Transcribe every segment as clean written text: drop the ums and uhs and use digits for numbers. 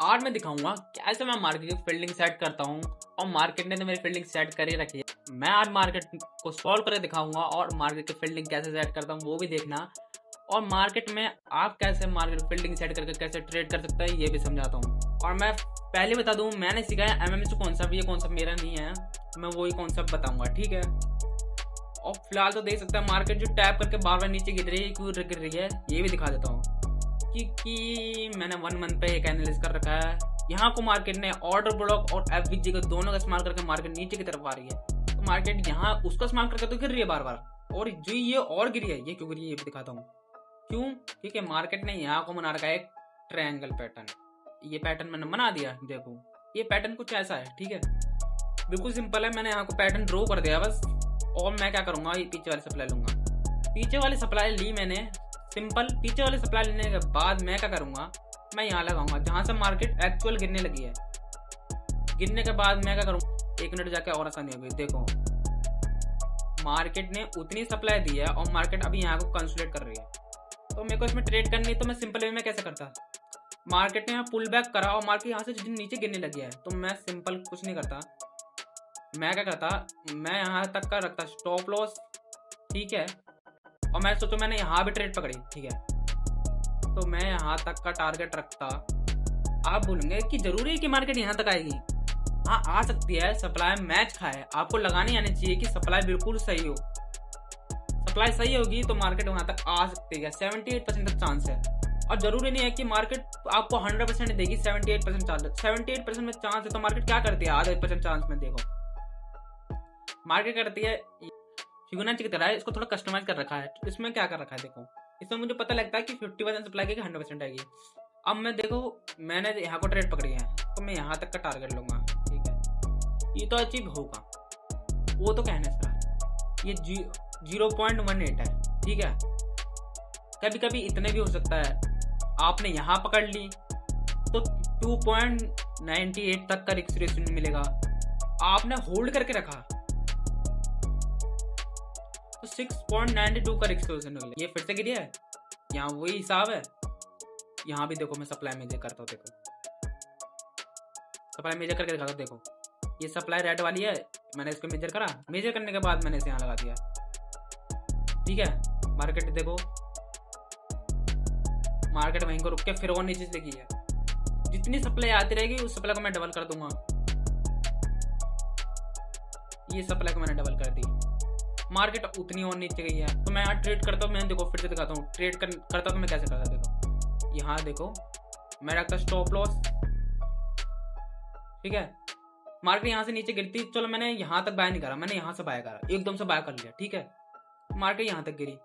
आज मैं दिखाऊंगा कैसे मैं मार्केट की फील्डिंग सेट करता हूँ और मार्केट ने तो मेरी फील्डिंग सेट कर ही रखी है। मैं आज मार्केट को सॉल्व करके दिखाऊंगा और मार्केट की फील्डिंग कैसे सेट करता हूँ वो भी देखना, और मार्केट में आप कैसे मार्केट फील्डिंग सेट करके कैसे ट्रेड कर सकते हैं ये भी समझाता हूँ। और मैं पहले बता दूँ, मैंने सीखा है एमएमए कॉन्सेप्ट, ये कॉन्सेप्ट मेरा नहीं है, मैं वही कॉन्सेप्ट बताऊंगा, ठीक है। और फिलहाल तो देख सकते हैं मार्केट जो टैप करके बार बार नीचे गिर रही है, क्यों गिर रही है ये भी दिखा देता हूँ कि मैंने 1 मंथ पे एक एनालिसिस कर रखा है। यहाँ को मार्केट ने ऑर्डर ब्लॉक और एफवीजी को दोनों का इस्तेमाल करके मार्केट नीचे की तरफ आ रही है, तो मार्केट यहाँ उसका इस्तेमाल करके तो गिर रही है बार बार, और जो ये और गिरी है ये क्यों गिरी है ये भी दिखाता हूँ। क्यों? क्योंकि मार्केट ने यहाँ को बना रखा है एक ट्रायंगल पैटर्न। ये पैटर्न मैंने बना दिया, देखो ये पैटर्न कुछ ऐसा है, ठीक है, बिल्कुल सिंपल है। मैंने यहाँ को पैटर्न ड्रॉ कर दिया बस, और मैं क्या करूंगा, ये पीछे वाली सप्लाई लूंगा। पीछे वाली सप्लाई ली मैंने, सिंपल। पीछे वाली सप्लाई लेने के बाद मैं क्या करूंगा, मैं यहाँ लगाऊंगा जहां से मार्केट एक्चुअल गिरने लगी है। गिरने के बाद मैं क्या करूंगा, 1 मिनट जाके और आसानी होगी। देखो मार्केट ने उतनी सप्लाई दी है और मार्केट अभी यहाँ को कंसोलिडेट कर रही है, तो मेरे को इसमें ट्रेड करनी है। तो मैं सिंपल वे में कैसे करता, मार्केट ने यहाँ पुल बैक करा और मार्केट यहाँ से नीचे गिरने लगी है, तो मैं सिंपल कुछ नहीं करता, मैं क्या करता, मैं यहाँ तक का रखता स्टॉप लॉस, ठीक है। और मैं सोचो मैंने यहाँ भी ट्रेड पकड़ी, ठीक है, तो मैं यहाँ तक का टारगेट रखता। आप बोलेंगे कि जरूरी है कि मार्केट यहाँ तक आएगी? हाँ आ सकती है, सप्लाई मैच खाए, आपको लगाने आनी चाहिए कि सप्लाई बिल्कुल सही हो। सप्लाई सही होगी तो मार्केट वहां तक आ सकती है, 78% तक चांस है। और जरूरी नहीं है कि मार्केट आपको 100% देगी, 78% चांस। 78% में चांस है तो मार्केट क्या करती है, आधे % चांस में देखो मार्केट करती है फिबोनाची की तरह, इसको थोड़ा कस्टमाइज कर रखा है। तो इसमें क्या कर रखा है, देखो इसमें मुझे पता लगता है कि 50% सप्लाई की 100% आएगी। अब मैं देखो मैंने यहाँ को ट्रेड पकड़ी है, तो मैं यहाँ तक का टारगेट लूंगा, ठीक है, ये तो अचीव होगा, वो तो कहने से। ये 0.18 है, ठीक है। कभी कभी इतने भी हो सकता है, आपने यहाँ पकड़ ली तो 2.98 तक का रिस्क रेशियो मिलेगा, आपने होल्ड करके रखा तो 6.92 का रिस्क रेशियो मिलेगा। ये फिर से गिरी है, यहाँ वही हिसाब है। यहाँ भी देखो मैं सप्लाई मेजर करता हूँ, देखो सप्लाई मेजर करके दिखाता हूँ। देखो ये सप्लाई रेड वाली है, मैंने इसको मेजर करा, मेजर करने के बाद मैंने इसे यहाँ लगा दिया, ठीक है। मार्केट देखो, मार्केट वहीं को रुक के फिर और नीचे से की है। जितनी सप्लाई आती रहेगी उस सप्लाई को मैं डबल कर दूंगा। ये सप्लाई को मैंने डबल कर दी, मार्केट उतनी और नीचे गई है, तो मैं यहाँ ट्रेड करता हूँ। मैं देखो फिर से दिखाता हूँ ट्रेड करता तो मैं कैसे करता, देखो यहाँ देखो मैं रखता स्टॉप लॉस, ठीक है। मार्केट यहाँ से नीचे गिरती, चलो मैंने यहाँ तक बाय नहीं करा, मैंने यहाँ से बाय करा, एकदम से बाय कर लिया, ठीक है। मार्केट यहाँ तक गिरी,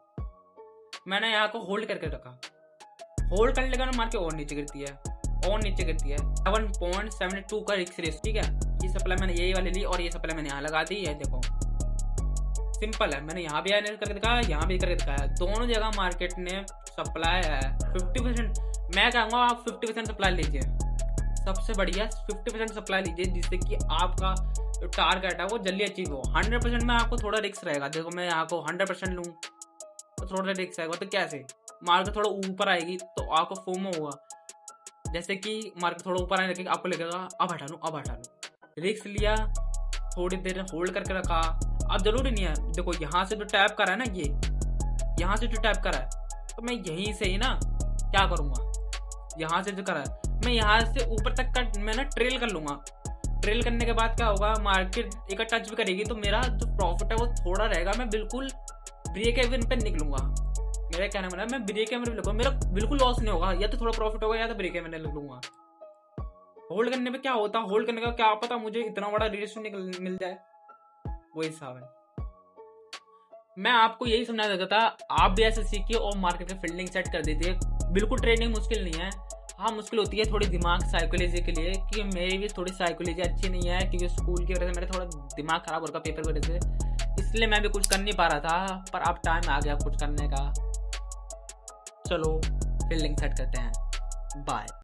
मैंने यहाँ को होल्ड करके रखा, होल्ड करने लगा ना मार्केट और नीचे गिरती है, और नीचे गिरती है। 7.72 का रिस्क रेशियो, ठीक है। ये सप्लाई मैंने यही वाली ली और ये सप्लाई मैंने यहाँ लगा दी है। देखो सिंपल है, मैंने यहाँ भी एनालिसिस करके दिखाया, यहाँ भी करके दिखाया, दोनों जगह मार्केट ने सप्लाई है 50%। मैं कहूँगा आप 50% सप्लाई लीजिए, सबसे बढ़िया 50% सप्लाई लीजिए, जिससे कि आपका जो टारगेट है वो जल्दी अचीव हो। 100% में आपको थोड़ा रिस्क रहेगा। देखो मैं यहाँ को 100% लूँ तो थोड़ा रिस्क रहेगा, तो कैसे, मार्केट थोड़ा ऊपर आएगी तो आपको फोमो होगा, जैसे कि मार्केट थोड़ा ऊपर आने लगेगा, आपको लगेगा अब हटा लूँ, अब हटा लूँ। रिस्क लिया, थोड़ी देर होल्ड करके रखा। अब जरूरी नहीं है, देखो यहाँ से जो टैप करा है ना, ये यहाँ से जो टैप करा है, तो मैं यहीं से ही ना क्या करूँगा, यहाँ से जो करा है मैं यहाँ से ऊपर तक का मैं ना ट्रेल कर लूँगा। ट्रेल करने के बाद क्या होगा, मार्केट एक टच भी करेगी तो मेरा जो प्रॉफिट है वो थोड़ा रहेगा, मैं बिल्कुल ब्रेक इवन पे निकलूंगा। मेरा कहना मतलब मैं ब्रेक इवन पे निकलूंगा, मेरा बिल्कुल लॉस नहीं होगा, या तो थोड़ा प्रॉफिट होगा या तो ब्रेक इवन निकलूंगा। होल्ड करने पे क्या होता है, होल्ड करने का क्या पता मुझे इतना बड़ा रेशियो मिल जाए, वो हिसाब है। मैं आपको यही समझा देता था, आप भी ऐसे सीखिए और मार्केट की फील्डिंग सेट कर दीजिए। बिल्कुल ट्रेडिंग मुश्किल नहीं है, हाँ मुश्किल होती है थोड़ी दिमाग साइकोलॉजी के लिए, क्योंकि मेरी भी थोड़ी साइकोलॉजी अच्छी नहीं है, क्योंकि स्कूल की वजह से मेरा थोड़ा दिमाग खराब हो रहा पेपर की वजह से, इसलिए मैं भी कुछ कर नहीं पा रहा था। पर अब टाइम आ गया कुछ करने का, चलो फील्डिंग सेट करते हैं, बाय।